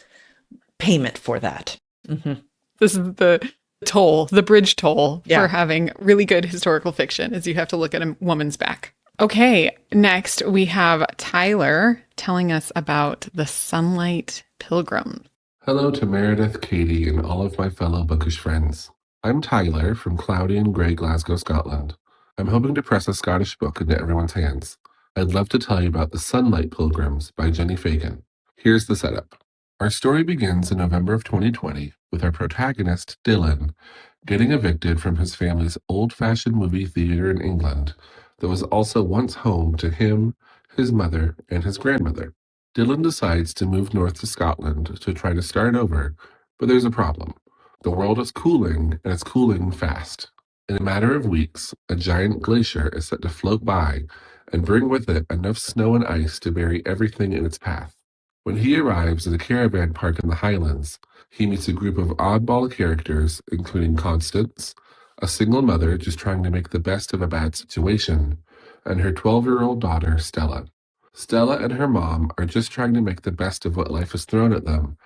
payment for that. Mm-hmm. This is the toll, the bridge toll for having really good historical fiction, is you have to look at a woman's back. Okay, next we have Tyler telling us about The Sunlight Pilgrim. Hello to Meredith, Kaytee, and all of my fellow bookish friends. I'm Tyler from cloudy and grey Glasgow, Scotland. I'm hoping to press a Scottish book into everyone's hands. I'd love to tell you about The Sunlight Pilgrims by Jenny Fagan. Here's the setup. Our story begins in November of 2020 with our protagonist, Dylan, getting evicted from his family's old-fashioned movie theater in England that was also once home to him, his mother, and his grandmother. Dylan decides to move north to Scotland to try to start over, but there's a problem. The world is cooling, and it's cooling fast. In a matter of weeks, a giant glacier is set to float by and bring with it enough snow and ice to bury everything in its path. When he arrives at a caravan park in the Highlands, he meets a group of oddball characters, including Constance, a single mother just trying to make the best of a bad situation, and her 12-year-old daughter, Stella. Stella and her mom are just trying to make the best of what life has thrown at them,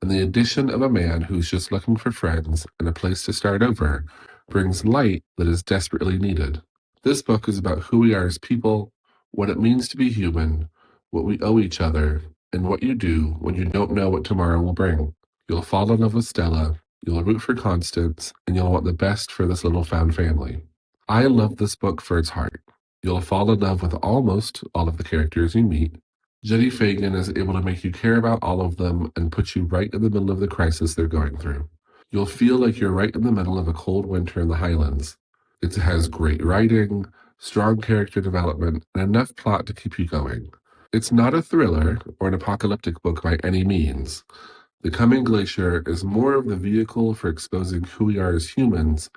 and the addition of a man who's just looking for friends and a place to start over brings light that is desperately needed. This book is about who we are as people, what it means to be human, what we owe each other, and what you do when you don't know what tomorrow will bring. You'll fall in love with Stella, you'll root for Constance, and you'll want the best for this little found family. I love this book for its heart. You'll fall in love with almost all of the characters you meet. Jenny Fagan is able to make you care about all of them and put you right in the middle of the crisis they're going through. You'll feel like you're right in the middle of a cold winter in the Highlands. It has great writing, strong character development, and enough plot to keep you going. It's not a thriller or an apocalyptic book by any means. The Coming Glacier is more of the vehicle for exposing who we are as humans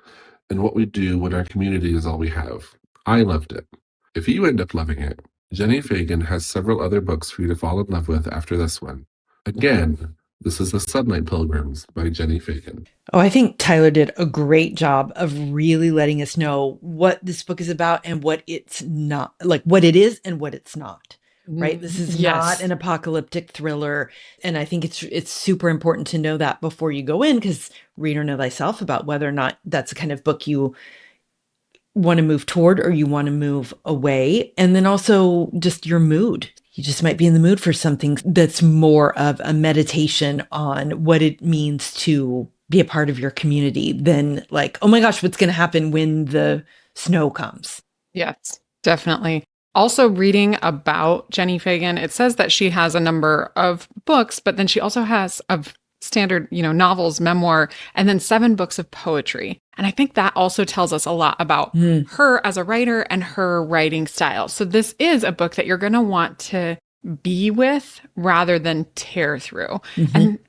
and what we do when our community is all we have. I loved it. If you end up loving it, Jenny Fagan has several other books for you to fall in love with after this one. Again, this is The Sunlight Pilgrims by Jenny Fagan. Oh, I think Tyler did a great job of really letting us know what this book is about and what it's not, like what it is and what it's not. Right? This is not an apocalyptic thriller. And I think it's super important to know that before you go in, because reader know thyself about whether or not that's the kind of book you want to move toward or you want to move away. And then also just your mood. You just might be in the mood for something that's more of a meditation on what it means to be a part of your community than like, oh my gosh, what's going to happen when the snow comes? Yes, definitely. Also reading about Jenny Fagan, it says that she has a number of books, but then she also has of standard, novels, memoir, and then 7 books of poetry. And I think that also tells us a lot about her as a writer and her writing style. So this is a book that you're going to want to be with rather than tear through.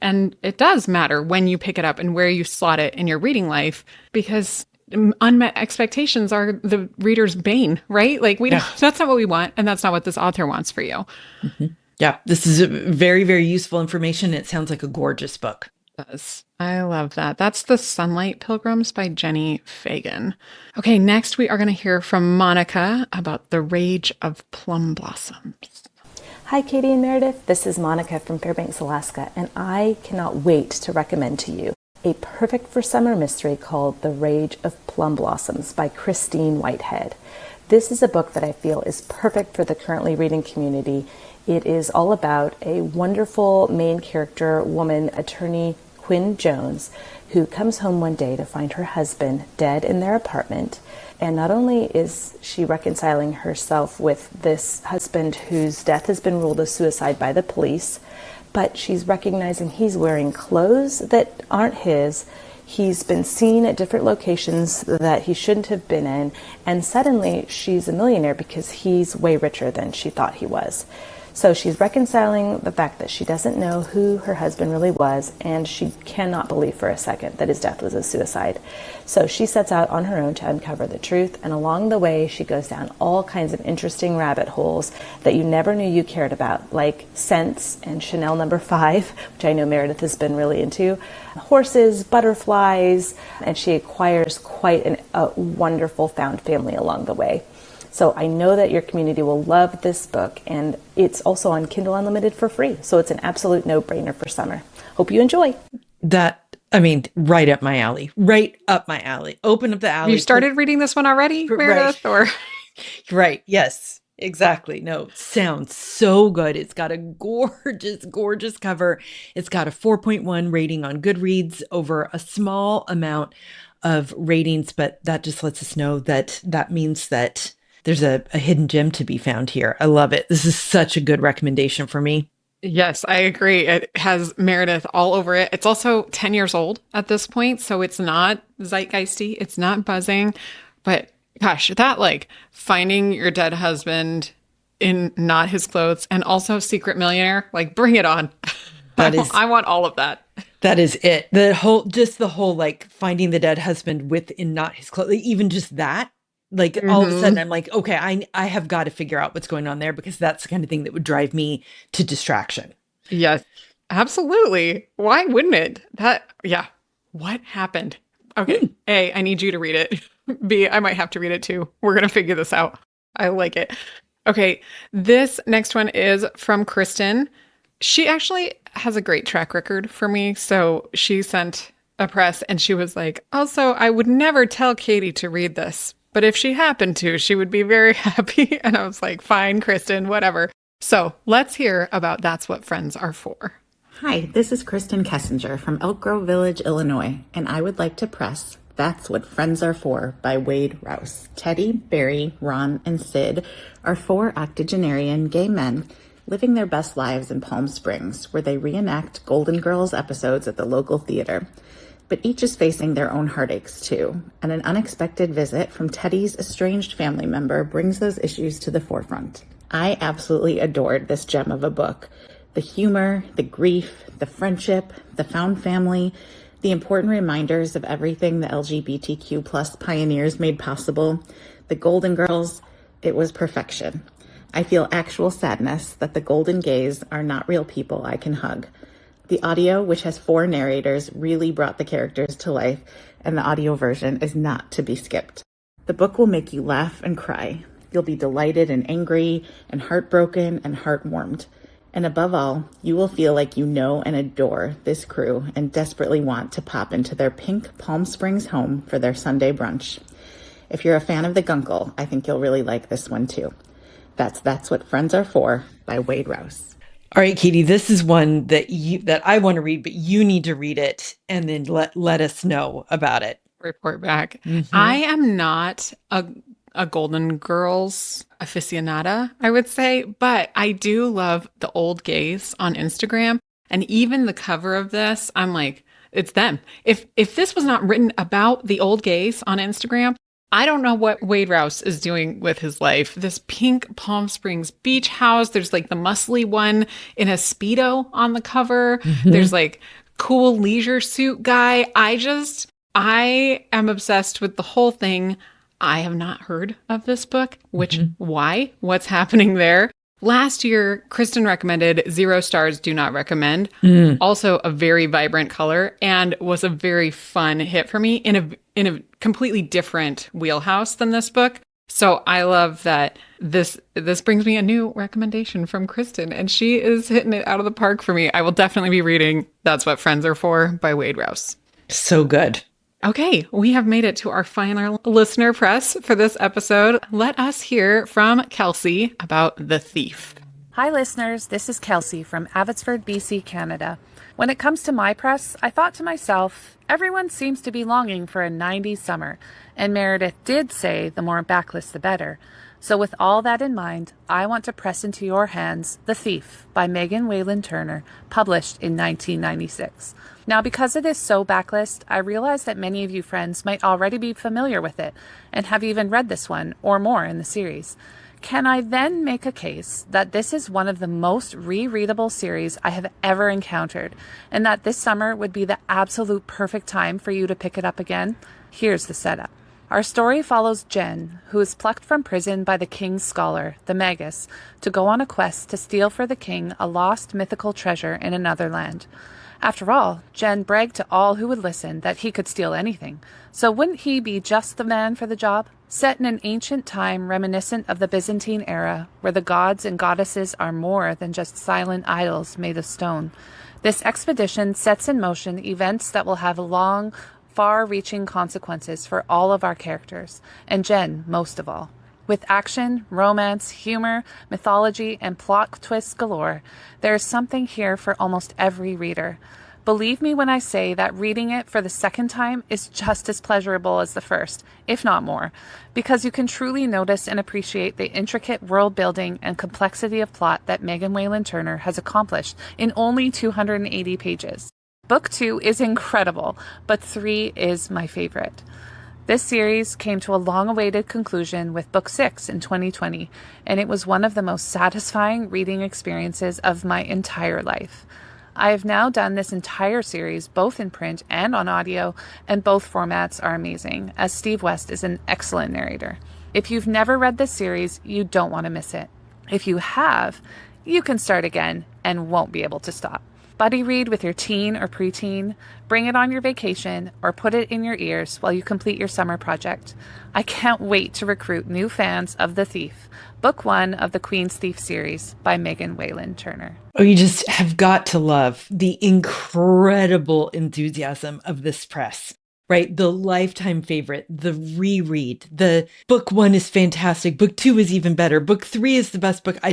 And it does matter when you pick it up and where you slot it in your reading life, because unmet expectations are the reader's bane, right? Like we don't, that's not what we want. And that's not what this author wants for you. Yeah, this is a very, very useful information. It sounds like a gorgeous book. It does. I love that. That's The Sunlight Pilgrims by Jenny Fagan. Okay, next we are going to hear from Monica about The Rage of Plum Blossoms. Hi, Katie and Meredith. This is Monica from Fairbanks, Alaska, and I cannot wait to recommend to you a perfect for summer mystery called The Rage of Plum Blossoms by Christine Whitehead. This is a book that I feel is perfect for the currently reading community. It is all about a wonderful main character woman, attorney Quinn Jones, who comes home one day to find her husband dead in their apartment. And not only is she reconciling herself with this husband whose death has been ruled a suicide by the police, but she's recognizing he's wearing clothes that aren't his. He's been seen at different locations that he shouldn't have been in. And suddenly she's a millionaire because he's way richer than she thought he was. So she's reconciling the fact that she doesn't know who her husband really was, and she cannot believe for a second that his death was a suicide. So she sets out on her own to uncover the truth, and along the way she goes down all kinds of interesting rabbit holes that you never knew you cared about, like scents and Chanel No. 5, which I know Meredith has been really into, horses, butterflies, and she acquires quite a wonderful found family along the way. So I know that your community will love this book, and it's also on Kindle Unlimited for free. So it's an absolute no-brainer for summer. Hope you enjoy. Right up my alley. Right up my alley. Open up the alley. You started reading this one already, Meredith? Or Right. Yes, exactly. No, sounds so good. It's got a gorgeous, gorgeous cover. It's got a 4.1 rating on Goodreads, over a small amount of ratings, but that just lets us know that means that there's a hidden gem to be found here. I love it. This is such a good recommendation for me. Yes, I agree. It has Meredith all over it. It's also 10 years old at this point, so it's not zeitgeisty. It's not buzzing. But gosh, that like finding your dead husband in not his clothes and also secret millionaire, like bring it on. I want all of that. That is it. The whole like finding the dead husband within not his clothes, even just that. Like all of a sudden I'm like, okay, I have got to figure out what's going on there, because that's the kind of thing that would drive me to distraction. Yes, absolutely. Why wouldn't it? What happened? Okay. A, I need you to read it. B, I might have to read it too. We're going to figure this out. I like it. Okay. This next one is from Kristen. She actually has a great track record for me. So she sent a press and she was like, also, I would never tell Katie to read this, but if she happened to, she would be very happy. And I was like, fine, Kristen, whatever. So let's hear about That's What Friends Are For. Hi, this is Kristen Kessinger from Elk Grove Village, Illinois, and I would like to press That's What Friends Are For by Wade Rouse. Teddy, Barry, Ron, and Sid are 4 octogenarian gay men living their best lives in Palm Springs, where they reenact Golden Girls episodes at the local theater. But each is facing their own heartaches, too, and an unexpected visit from Teddy's estranged family member brings those issues to the forefront. I absolutely adored this gem of a book. The humor, the grief, the friendship, the found family, the important reminders of everything the LGBTQ plus pioneers made possible, the Golden Girls, it was perfection. I feel actual sadness that the Golden Gays are not real people I can hug. The audio, which has 4 narrators, really brought the characters to life, and the audio version is not to be skipped. The book will make you laugh and cry. You'll be delighted and angry and heartbroken and heartwarmed. And above all, you will feel like you know and adore this crew and desperately want to pop into their pink Palm Springs home for their Sunday brunch. If you're a fan of the Gunkle, I think you'll really like this one too. That's What Friends Are For by Wade Rouse. All right, Katie, this is one that I want to read, but you need to read it and then let us know about it. Report back. Mm-hmm. I am not a Golden Girls aficionada, I would say, but I do love the old gays on Instagram. And even the cover of this, I'm like, it's them. If this was not written about the old gays on Instagram, I don't know what Wade Rouse is doing with his life. This pink Palm Springs beach house. There's like the muscly one in a Speedo on the cover. Mm-hmm. There's like cool leisure suit guy. I am obsessed with the whole thing. I have not heard of this book, which why? What's happening there? Last year, Kristen recommended 0 stars, do not recommend. Also a very vibrant color and was a very fun hit for me in a completely different wheelhouse than this book. So I love that this brings me a new recommendation from Kristen, and she is hitting it out of the park for me. I will definitely be reading That's What Friends Are For by Wade Rouse. So good. Okay, we have made it to our final listener press for this episode. Let us hear from Kelsey about The Thief. Hi, listeners. This is Kelsey from Abbotsford, BC, Canada. When it comes to my press, I thought to myself, everyone seems to be longing for a 90s summer, and Meredith did say the more backlist the better. So with all that in mind, I want to press into your hands The Thief by Megan Whalen Turner, published in 1996. Now, because it is so backlist, I realize that many of you friends might already be familiar with it and have even read this one or more in the series. Can I then make a case that this is one of the most rereadable series I have ever encountered, and that this summer would be the absolute perfect time for you to pick it up again? Here's the setup. Our story follows Jen, who is plucked from prison by the king's scholar, the Magus, to go on a quest to steal for the king a lost mythical treasure in another land. After all, Jen bragged to all who would listen that he could steal anything. So wouldn't he be just the man for the job? Set in an ancient time reminiscent of the Byzantine era, where the gods and goddesses are more than just silent idols made of stone, this expedition sets in motion events that will have long, far-reaching consequences for all of our characters, and Jen most of all. With action, romance, humor, mythology, and plot twists galore, there is something here for almost every reader. Believe me when I say that reading it for the second time is just as pleasurable as the first, if not more, because you can truly notice and appreciate the intricate world building and complexity of plot that Megan Whalen Turner has accomplished in only 280 pages. Book 2 is incredible, but 3 is my favorite. This series came to a long-awaited conclusion with Book 6 in 2020, and it was one of the most satisfying reading experiences of my entire life. I have now done this entire series both in print and on audio, and both formats are amazing, as Steve West is an excellent narrator. If you've never read this series, you don't want to miss it. If you have, you can start again and won't be able to stop. Buddy read with your teen or preteen, bring it on your vacation, or put it in your ears while you complete your summer project. I can't wait to recruit new fans of The Thief, Book 1 of the Queen's Thief series by Megan Whalen Turner. Oh, you just have got to love the incredible enthusiasm of this press, right? The lifetime favorite, the reread, the Book 1 is fantastic. Book 2 is even better. Book 3 is the best book. I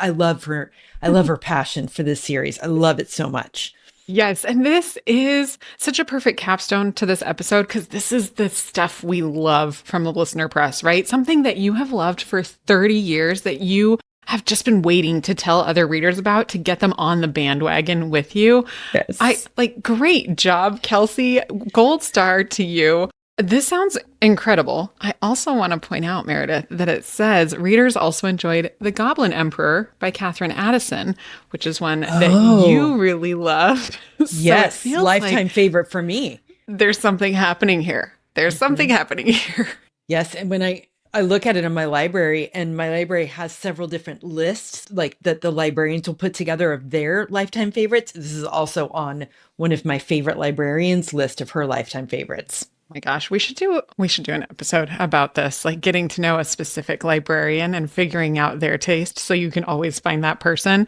love her. I love her passion for this series. I love it so much. Yes, and this is such a perfect capstone to this episode because this is the stuff we love from the listener press, right? Something that you have loved for 30 years that you have just been waiting to tell other readers about to get them on the bandwagon with you. Yes. Great job, Kelsey. Gold star to you. This sounds incredible. I also want to point out, Meredith, that it says readers also enjoyed The Goblin Emperor by Catherine Addison, which is one that you really loved. Yes, lifetime favorite for me. There's something happening here. There's something happening here. Yes, and when I look at it in my library, and my library has several different lists, like that the librarians will put together of their lifetime favorites. This is also on one of my favorite librarians' list of her lifetime favorites. My gosh, we should do an episode about this, like getting to know a specific librarian and figuring out their taste so you can always find that person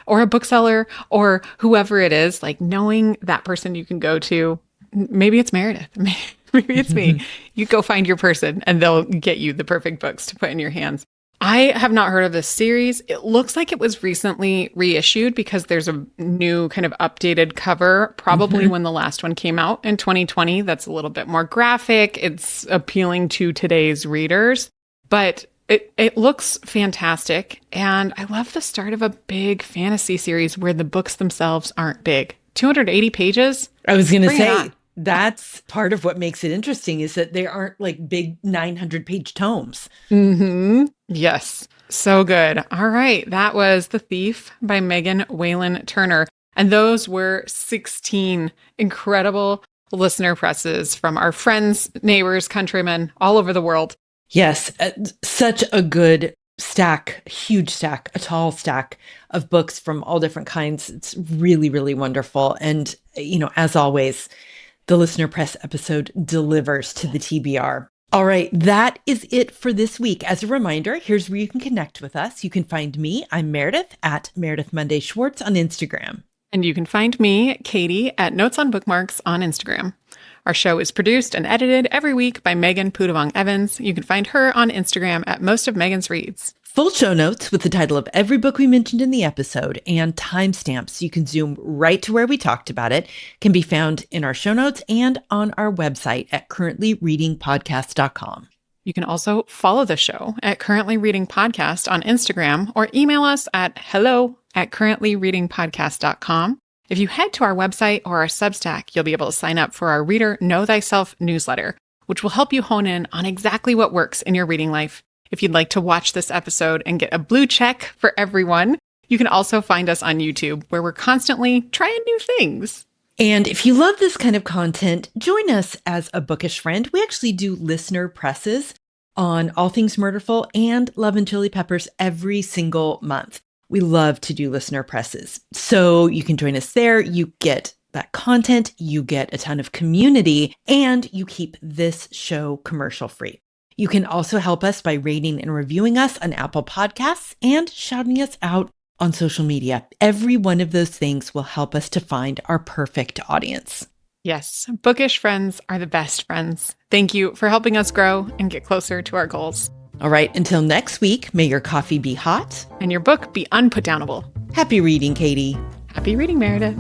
or a bookseller or whoever it is, like knowing that person you can go to. Maybe it's Meredith. Maybe it's me. You go find your person and they'll get you the perfect books to put in your hands. I have not heard of this series. It looks like it was recently reissued because there's a new kind of updated cover, probably when the last one came out in 2020. That's a little bit more graphic. It's appealing to today's readers, but it looks fantastic. And I love the start of a big fantasy series where the books themselves aren't big. 280 pages. I was going to say, That's part of what makes it interesting, is that they aren't like big 900-page tomes. Mm-hmm. Yes. So good. All right. That was The Thief by Megan Whalen Turner. And those were 16 incredible listener presses from our friends, neighbors, countrymen all over the world. Yes. Such a good stack, huge stack, a tall stack of books from all different kinds. It's really, really wonderful. And, as always, the listener press episode delivers to the TBR. All right, that is it for this week. As a reminder, here's where you can connect with us. You can find me, I'm Meredith, at Meredith Monday Schwartz on Instagram. And you can find me, Kaytee, at Notes on Bookmarks on Instagram. Our show is produced and edited every week by Megan Pudavong Evans. You can find her on Instagram at Most of Megan's Reads. Full show notes with the title of every book we mentioned in the episode and timestamps so you can zoom right to where we talked about it can be found in our show notes and on our website at currentlyreadingpodcast.com. You can also follow the show at Currently Reading Podcast on Instagram or email us at hello@currentlyreadingpodcast.com. If you head to our website or our Substack, you'll be able to sign up for our Reader Know Thyself newsletter, which will help you hone in on exactly what works in your reading life. If you'd like to watch this episode and get a blue check for everyone, you can also find us on YouTube, where we're constantly trying new things. And if you love this kind of content, join us as a bookish friend. We actually do listener presses on All Things Murderful and Love and Chili Peppers every single month. We love to do listener presses. So you can join us there. You get that content, you get a ton of community, and you keep this show commercial free. You can also help us by rating and reviewing us on Apple Podcasts and shouting us out on social media. Every one of those things will help us to find our perfect audience. Yes, bookish friends are the best friends. Thank you for helping us grow and get closer to our goals. All right, until next week, may your coffee be hot and your book be unputdownable. Happy reading, Kaytee. Happy reading, Meredith.